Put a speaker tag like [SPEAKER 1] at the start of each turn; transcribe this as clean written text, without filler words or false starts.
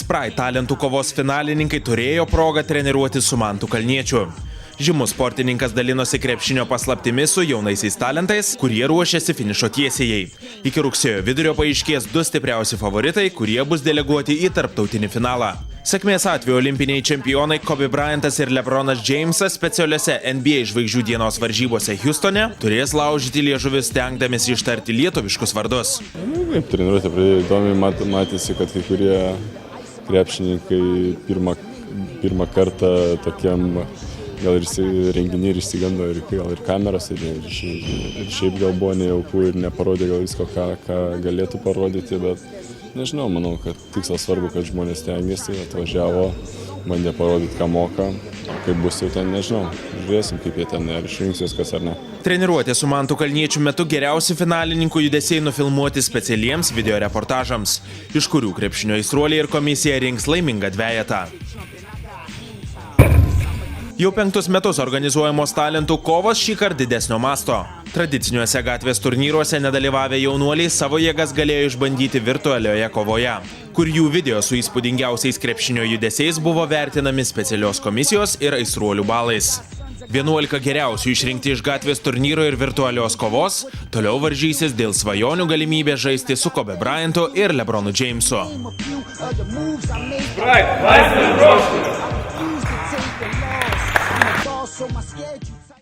[SPEAKER 1] Pride talentų kovos finalininkai turėjo progą treniruoti su Mantu Kalniečiu. Žymus sportininkas dalinosi krepšinio paslaptimis su jaunaisiais talentais, kurie ruošiasi finišo tiesėjai. Iki rugsėjo vidurio paaiškės 2 stipriausi favoritai, kurie bus deleguoti į tarptautinį finalą. Sėkmės atveju olimpiniai čempionai Kobe Bryantas ir LeBronas Jamesas specialiuose NBA žvaigždžių dienos varžybose Hjustone turės laužyti liežuvis stengdamiesi ištarti lietuviškus vardus.
[SPEAKER 2] Kaip treniruotė pradėjo įdomiai, matėsi, kad kai kurie krepšininkai pirmą kartą tokiam gal ir renginį ir išsigando gal ir kameros, ir šiaip gal buvo nejaukų ir neparodė gal visko, ką galėtų parodyti, bet nežinau, manau, kad tikslas svarbu, kad žmonės stengiasi, atvažiavo, bandė parodyti, ką moka, o kaip bus jau ten, nežinau, žiūrėsim, kaip jie ten išrinks viskas ar ne.
[SPEAKER 1] Treniruotė su Mantu Kalniečiu metu geriausi finalininkų judesiai nufilmuoti specialiems videoreportažams, iš kurių krepšinio aistruoliai ir komisija rinks laimingą dvejetą. Jau 5 metus organizuojamos talentų kovos šįkart didesnio masto. Tradiciniuose gatvės turnyruose nedalyvavę jaunuoliai savo jėgas galėjo išbandyti virtualioje kovoje, kur jų video su įspūdingiausiais krepšinio judesiais buvo vertinami specialios komisijos ir aistruolių balais. 11 geriausių išrinkti iš gatvės turnyro ir virtualios kovos toliau varžysis dėl svajonių galimybės žaisti su Kobe Bryantu ir LeBronu Jamesu.